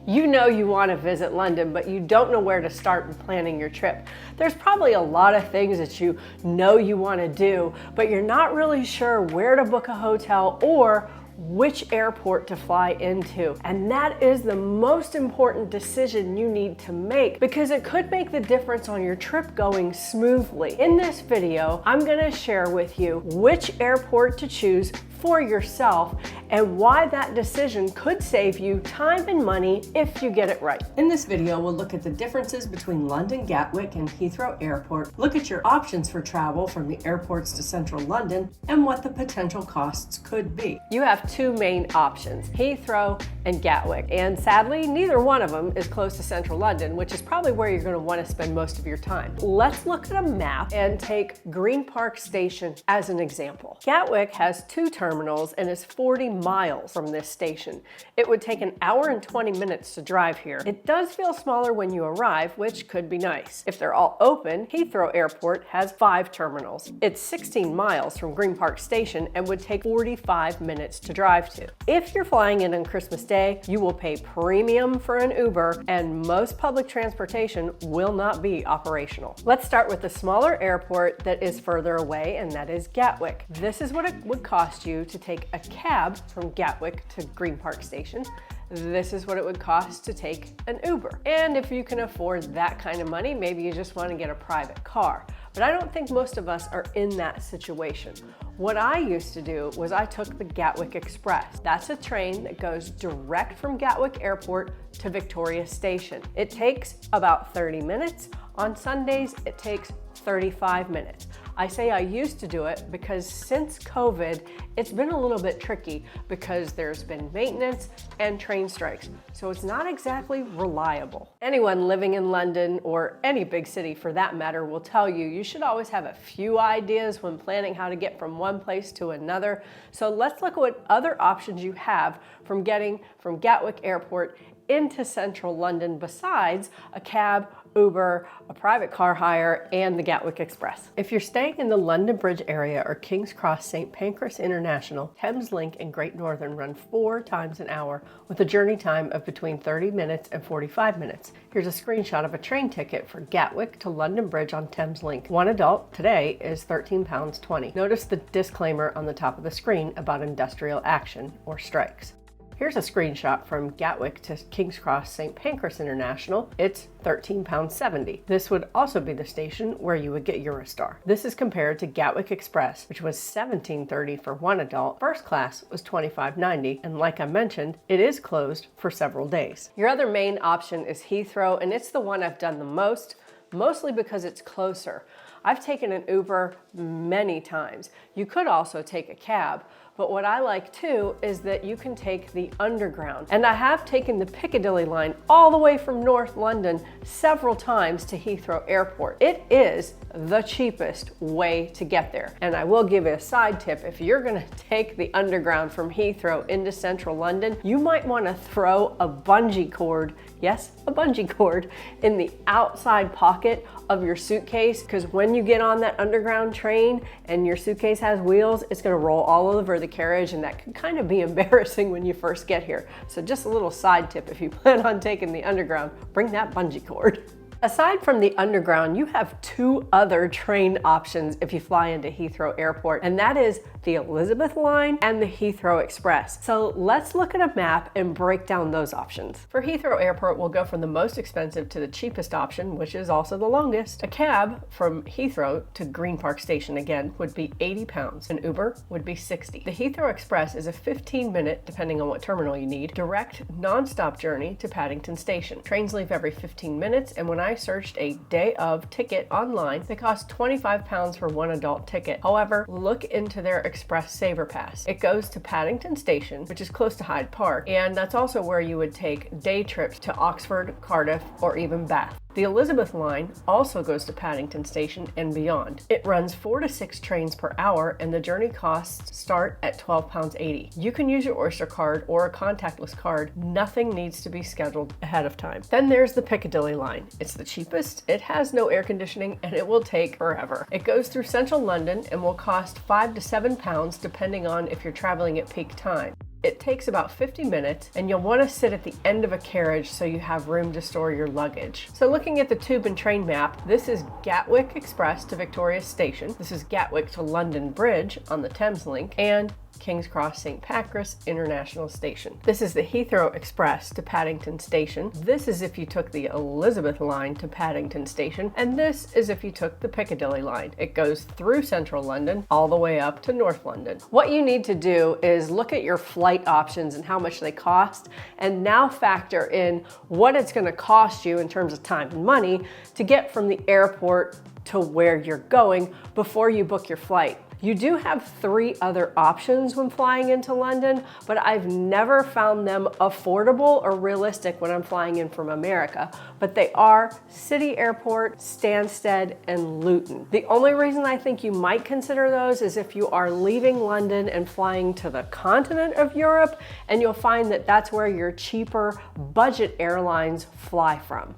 You know you want to visit London, but you don't know where to start in planning your trip. There's probably a lot of things that you know you want to do, but you're not really sure where to book a hotel or which airport to fly into. And that is the most important decision you need to make because it could make the difference on your trip going smoothly. In this video, I'm going to share with you which airport to choose for yourself and why that decision could save you time and money if you get it right. In this video, we'll look at the differences between London Gatwick and Heathrow Airport, look at your options for travel from the airports to central London, and what the potential costs could be. You have two main options, Heathrow and Gatwick, and sadly, neither one of them is close to central London, which is probably where you're going to want to spend most of your time. Let's look at a map and take Green Park Station as an example. Gatwick has two terminals and is 40 miles from this station. It would take an hour and 20 minutes to drive here. It does feel smaller when you arrive, which could be nice. If they're all open, Heathrow Airport has 5 terminals. It's 16 miles from Green Park Station and would take 45 minutes to drive to. If you're flying in on Christmas Day, you will pay premium for an Uber and most public transportation will not be operational. Let's start with the smaller airport that is further away, and that is Gatwick. This is what it would cost you to take a cab from Gatwick to Green Park Station. This is what it would cost to take an Uber. And if you can afford that kind of money, maybe you just want to get a private car. But I don't think most of us are in that situation. What I used to do was I took the Gatwick Express. That's a train that goes direct from Gatwick Airport to Victoria Station. It takes about 30 minutes. On Sundays, it takes 35 minutes. I say I used to do it because since COVID, it's been a little bit tricky because there's been maintenance and train strikes, so it's not exactly reliable. Anyone living in London or any big city for that matter will tell you you should always have a few ideas when planning how to get from one place to another. So let's look at what other options you have from getting from Gatwick Airport into central London besides a cab, Uber, a private car hire, and the Gatwick Express. If you're staying in the London Bridge area or King's Cross St. Pancras International, Thames Link and Great Northern run 4 times an hour with a journey time of between 30 minutes and 45 minutes. Here's a screenshot of a train ticket for Gatwick to London Bridge on Thames Link. One adult today is £13.20. Notice the disclaimer on the top of the screen about industrial action or strikes. Here's a screenshot from Gatwick to King's Cross St. Pancras International. It's £13.70. This would also be the station where you would get Eurostar. This is compared to Gatwick Express, which was $17.30 for one adult. First class was $25.90, and like I mentioned, it is closed for several days. Your other main option is Heathrow, and it's the one I've done the most, mostly because it's closer. I've taken an Uber many times. You could also take a cab, but what I like too is that you can take the Underground. And I have taken the Piccadilly line all the way from North London several times to Heathrow Airport. It is the cheapest way to get there. And I will give you a side tip. If you're gonna take the Underground from Heathrow into central London, you might wanna throw a bungee cord, yes, a bungee cord, in the outside pocket of your suitcase, because when you get on that Underground train and your suitcase has wheels, it's gonna roll all over the carriage, and that can kind of be embarrassing when you first get here. So just a little side tip, if you plan on taking the Underground, bring that bungee cord. Aside from the Underground, you have 2 other train options if you fly into Heathrow Airport, and that is the Elizabeth line and the Heathrow Express. So let's look at a map and break down those options. For Heathrow Airport, we'll go from the most expensive to the cheapest option, which is also the longest. A cab from Heathrow to Green Park Station again would be £80. An Uber would be $60. The Heathrow Express is a 15-minute, depending on what terminal you need, direct non-stop journey to Paddington Station. Trains leave every 15 minutes, and when I searched a day of ticket online, they cost £25 for one adult ticket. However, look into their Express Saver Pass. It goes to Paddington Station, which is close to Hyde Park, and that's also where you would take day trips to Oxford, Cardiff, or even Bath. The Elizabeth line also goes to Paddington Station and beyond. It runs 4 to 6 trains per hour, and the journey costs start at £12.80. You can use your Oyster card or a contactless card. Nothing needs to be scheduled ahead of time. Then there's the Piccadilly line. It's the cheapest, it has no air conditioning, and it will take forever. It goes through central London and will cost £5 to £7 depending on if you're traveling at peak time. It takes about 50 minutes, and you'll want to sit at the end of a carriage so you have room to store your luggage. So looking at the tube and train map, this is Gatwick Express to Victoria Station. This is Gatwick to London Bridge on the Thames Link, and King's Cross St. Pancras International Station. This is the Heathrow Express to Paddington Station. This is if you took the Elizabeth line to Paddington Station, and this is if you took the Piccadilly line. It goes through central London all the way up to North London. What you need to do is look at your flight options and how much they cost, and now factor in what it's going to cost you in terms of time and money to get from the airport to where you're going before you book your flight. You do have 3 other options when flying into London, but I've never found them affordable or realistic when I'm flying in from America. But they are City Airport, Stansted, and Luton. The only reason I think you might consider those is if you are leaving London and flying to the continent of Europe, and you'll find that that's where your cheaper budget airlines fly from.